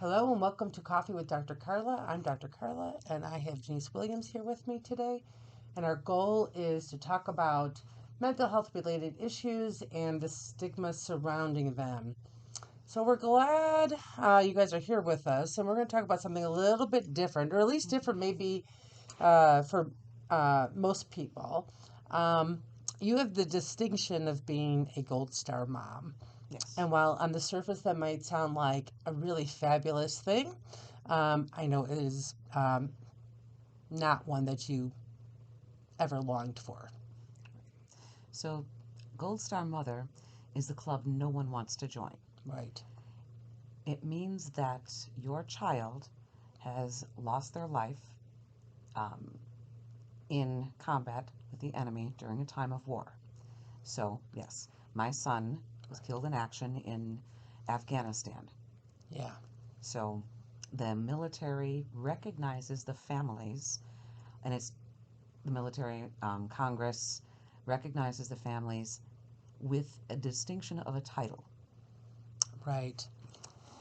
Hello and welcome to Coffee with Dr. Carla. I'm Dr. Carla and I have Denise Williams here with me today. And our goal is to talk about mental health related issues and the stigma surrounding them. So we're glad you guys are here with us, and we're going to talk about something a little bit different, or at least different maybe for most people. You have the distinction of being a Gold Star mom. Yes. And while on the surface that might sound like a really fabulous thing, I know it is not one that you ever longed for. So, Gold Star Mother is the club no one wants to join. Right. It means that your child has lost their life in combat with the enemy during a time of war. So, yes, my son was killed in action in Afghanistan. Yeah. So, the military recognizes the families, and it's the military Congress recognizes the families with a distinction of a title. Right.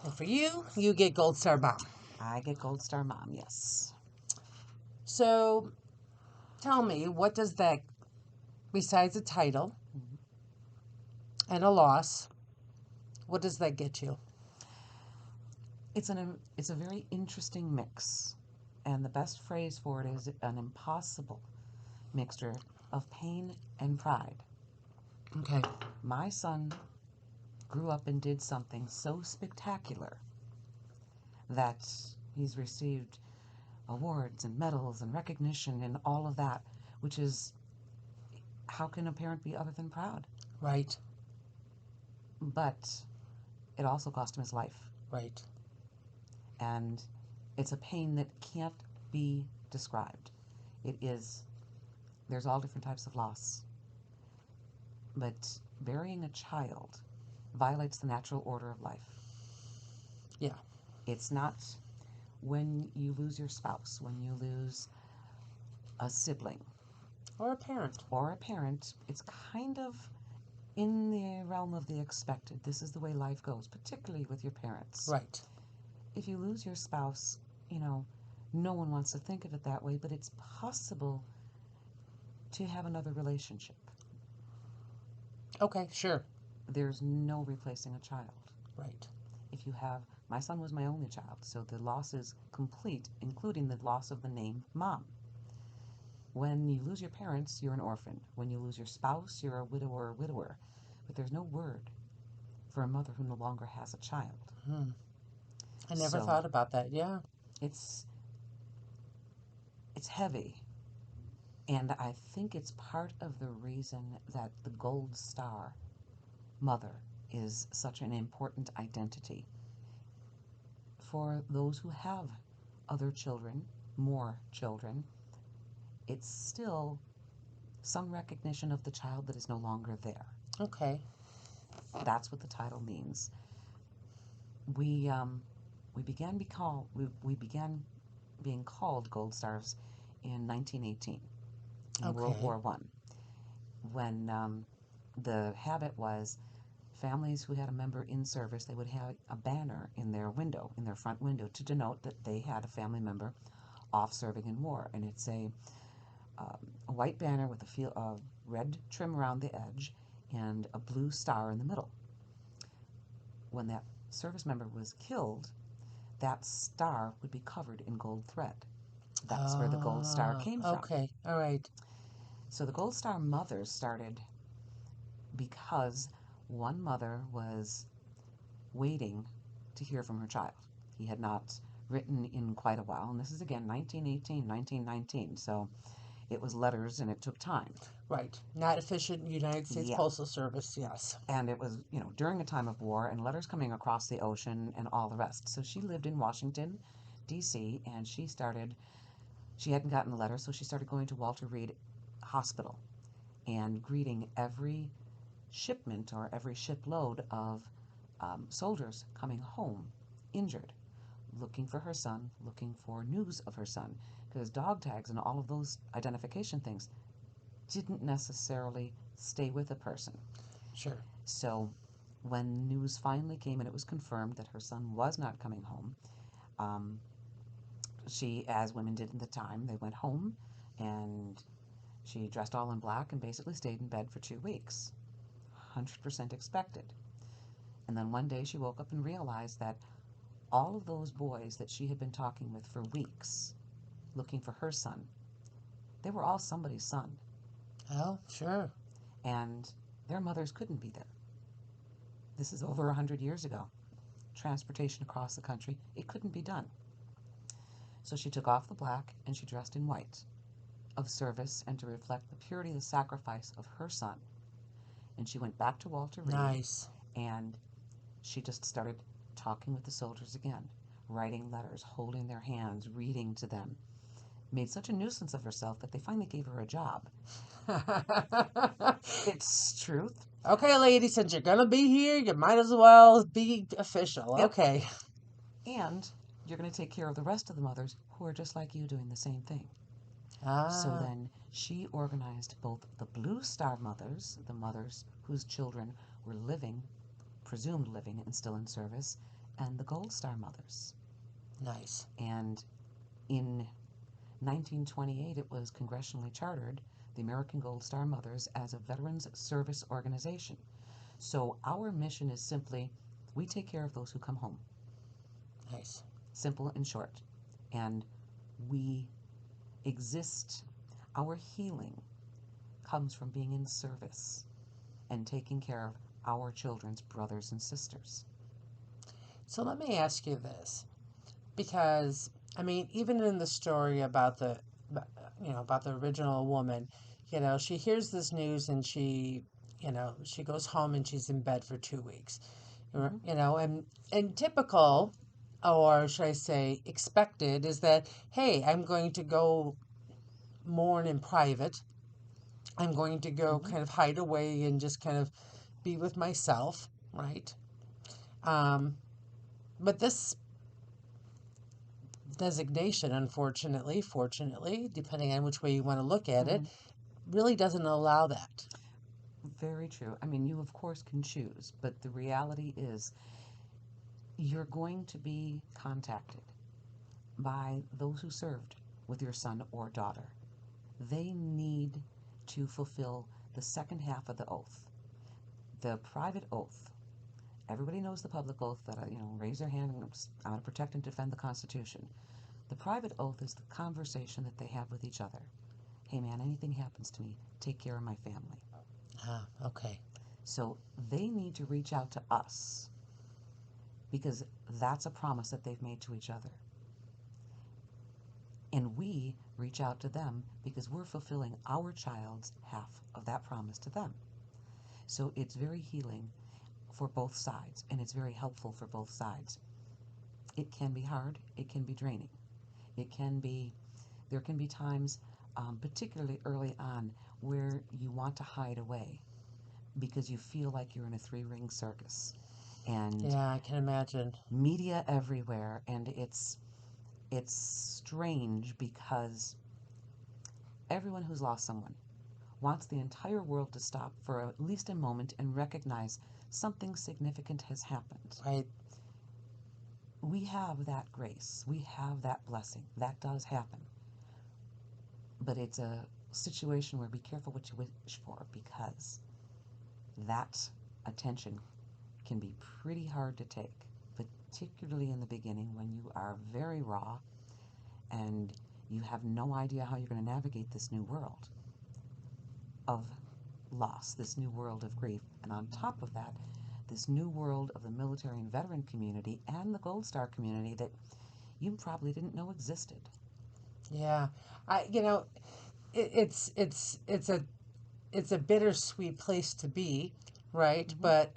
And for you, you get Gold Star mom. I get Gold Star Mom, yes. So tell me, what does that, besides a title and a loss, what does that get you? It's a very interesting mix, and the best phrase for it is an impossible mixture of pain and pride. Okay. My son grew up and did something so spectacular that he's received awards and medals and recognition and all of that, which is, how can a parent be other than proud? Right. But it also cost him his life. Right. And it's a pain that can't be described. There's all different types of loss. But burying a child violates the natural order of life. Yeah. It's not when you lose your spouse, when you lose a sibling. Or a parent. Or a parent. It's kind of in the realm of the expected. This is the way life goes, particularly with your parents. Right. If you lose your spouse, no one wants to think of it that way, but it's possible to have another relationship. Okay, sure. There's no replacing a child. Right. My son was my only child, so the loss is complete, including the loss of the name mom. When you lose your parents, you're an orphan. When you lose your spouse, you're a widower or widower. But there's no word for a mother who no longer has a child. I never thought about that. Yeah. It's heavy. And I think it's part of the reason that the Gold Star mother is such an important identity. For those who have other children, more children, it's still some recognition of the child that is no longer there. Okay. That's what the title means. We began being called Gold Stars in 1918 in World War I, when the habit was families who had a member in service, they would have a banner in their front window, to denote that they had a family member off serving in war. And it's a white banner with a red trim around the edge and a blue star in the middle. When that service member was killed, that star would be covered in gold thread. That's where the Gold Star came from. Okay, all right. So the Gold Star mothers started because one mother was waiting to hear from her child. He had not written in quite a while, and this is again 1918, 1919, so it was letters and it took time. Right. Not efficient United States Postal Service, yes. And it was, during a time of war and letters coming across the ocean and all the rest. So she lived in Washington, D.C., and she hadn't gotten the letter, so she started going to Walter Reed Hospital and greeting every shipment or every shipload of soldiers coming home injured, looking for her son, looking for news of her son, because dog tags and all of those identification things didn't necessarily stay with a person. Sure. So when news finally came and it was confirmed that her son was not coming home, she, as women did in the time, they went home and she dressed all in black and basically stayed in bed for 2 weeks. 100% expected. And then one day she woke up and realized that all of those boys that she had been talking with for weeks, looking for her son, they were all somebody's son. Oh, sure. And their mothers couldn't be there. This is over 100 years ago. Transportation across the country, it couldn't be done. So she took off the black and she dressed in white, of service and to reflect the purity of the sacrifice of her son. And she went back to Walter Reed. Nice. And she just started talking with the soldiers again, writing letters, holding their hands, reading to them. Made such a nuisance of herself that they finally gave her a job. It's truth. Okay, lady, since you're going to be here, you might as well be official. Yep. Okay. And you're going to take care of the rest of the mothers who are just like you doing the same thing. Ah. So then she organized both the Blue Star mothers, the mothers whose children were living, presumed living and still in service, and the Gold Star mothers. Nice. And in 1928, it was congressionally chartered, the American Gold Star Mothers, as a veterans service organization. So our mission is simply, we take care of those who come home. Nice. Simple and short. And we exist, our healing comes from being in service and taking care of our children's brothers and sisters. So let me ask you this, because I mean, even in the story about the, about the original woman, she hears this news and she goes home and she's in bed for 2 weeks, and typical, or should I say expected, is that, hey, I'm going to go mourn in private. I'm going to go kind of hide away and just kind of be with myself, right? But this designation, unfortunately, fortunately, depending on which way you want to look at it, really doesn't allow that. Very true. I mean, you of course can choose, but the reality is you're going to be contacted by those who served with your son or daughter. They need to fulfill the second half of the oath. The private oath. Everybody knows the public oath that, raise their hand and I'm going to protect and defend the Constitution. The private oath is the conversation that they have with each other. Hey man, anything happens to me, take care of my family. Ah, okay. So they need to reach out to us because that's a promise that they've made to each other. And we reach out to them because we're fulfilling our child's half of that promise to them. So it's very healing for both sides, and it's very helpful for both sides. It can be hard, it can be draining. There can be times, particularly early on, where you want to hide away because you feel like you're in a 3-ring circus. And yeah, I can imagine. Media everywhere, and it's strange because everyone who's lost someone wants the entire world to stop for at least a moment and recognize something significant has happened. Right. We have that grace. We have that blessing. That does happen. But it's a situation where be careful what you wish for because that attention can be pretty hard to take, particularly in the beginning when you are very raw and you have no idea how you're going to navigate this new world of loss, this new world of grief. And on top of that, this new world of the military and veteran community and the Gold Star community that you probably didn't know existed. Yeah, it's a bittersweet place to be, right? But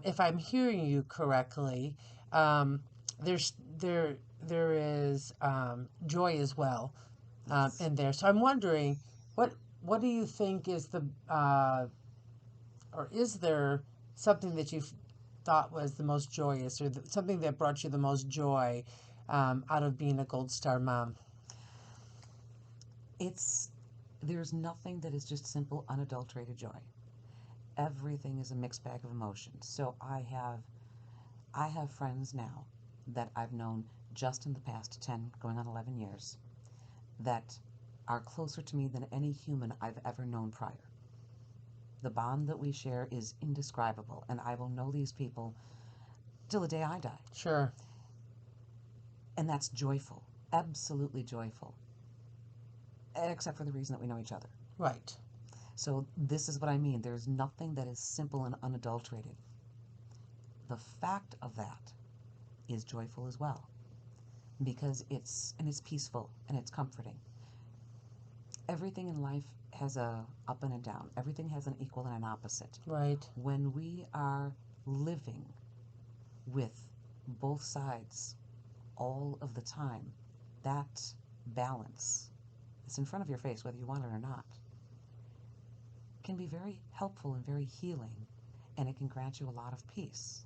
if I'm hearing you correctly, there's there is joy as well in there. So I'm wondering, what do you think is or is there something that you thought was the most joyous, or something that brought you the most joy out of being a Gold Star mom? There's nothing that is just simple, unadulterated joy. everything is a mixed bag of emotions. So I have friends now that I've known just in the past 10, going on 11 years, that are closer to me than any human I've ever known prior. The bond that we share is indescribable, and I will know these people till the day I die. Sure. And that's joyful, absolutely joyful, except for the reason that we know each other. Right. So this is what I mean. There's nothing that is simple and unadulterated. The fact of that is joyful as well, because it's peaceful and it's comforting. Everything in life has a up and a down. Everything has an equal and an opposite. Right. When we are living with both sides all of the time, that balance, it's in front of your face whether you want it or not, can be very helpful and very healing, and it can grant you a lot of peace.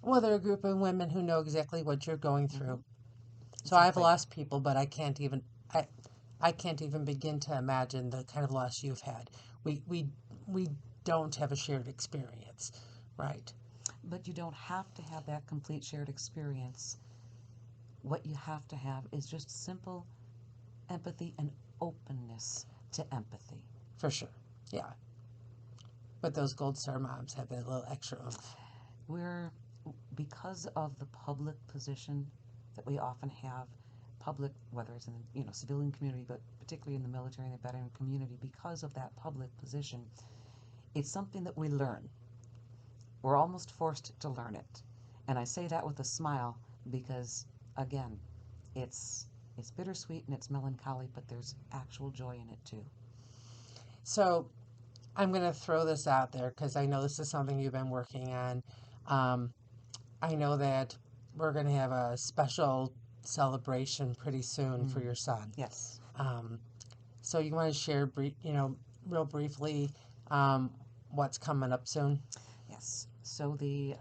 Well, they're a group of women who know exactly what you're going through. So Exactly. I've lost people, but I can't even begin to imagine the kind of loss you've had. We don't have a shared experience, right? But you don't have to have that complete shared experience. What you have to have is just simple empathy and openness to empathy. For sure, yeah. But those Gold Star moms have that little extra oomph. Because of the public position that we often have, public, whether it's in the civilian community, but particularly in the military and the veteran community, because of that public position, it's something that we learn. We're almost forced to learn it. And I say that with a smile because, again, it's bittersweet and it's melancholy, but there's actual joy in it too. So I'm going to throw this out there because I know this is something you've been working on. I know that we're going to have a special celebration pretty soon for your son. Yes. So you want to share, real briefly, what's coming up soon? Yes. So the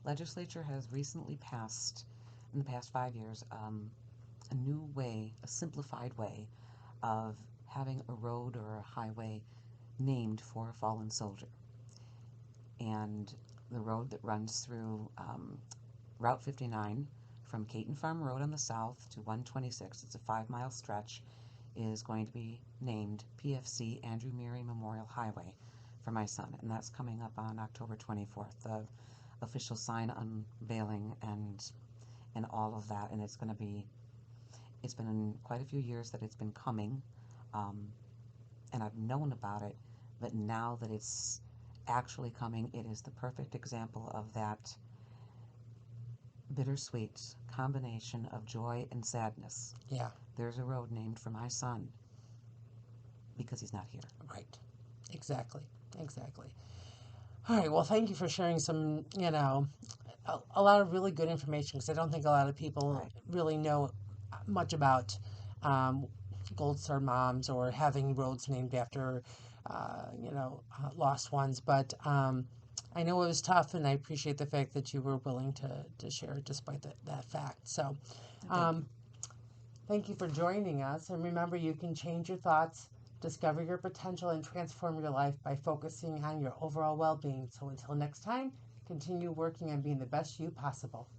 legislature has recently passed, in the past 5 years, a new way, a simplified way of having a road or a highway named for a fallen soldier. And the road that runs through Route 59 from Caton Farm Road on the south to 126, it's a 5-mile stretch, is going to be named PFC Andrew Murray Memorial Highway for my son. And that's coming up on October 24th, the official sign unveiling and all of that. And it's been quite a few years that it's been coming, and I've known about it, but now that it's actually coming, it is the perfect example of that bittersweet combination of joy and sadness. Yeah. There's a road named for my son because he's not here. Right. Exactly. All right. Well, thank you for sharing some, a lot of really good information, because I don't think a lot of people really know much about Gold Star moms or having roads named after, lost ones. But I know it was tough, and I appreciate the fact that you were willing to share despite that fact. So thank you for joining us. And remember, you can change your thoughts, discover your potential, and transform your life by focusing on your overall well-being. So until next time, continue working on being the best you possible.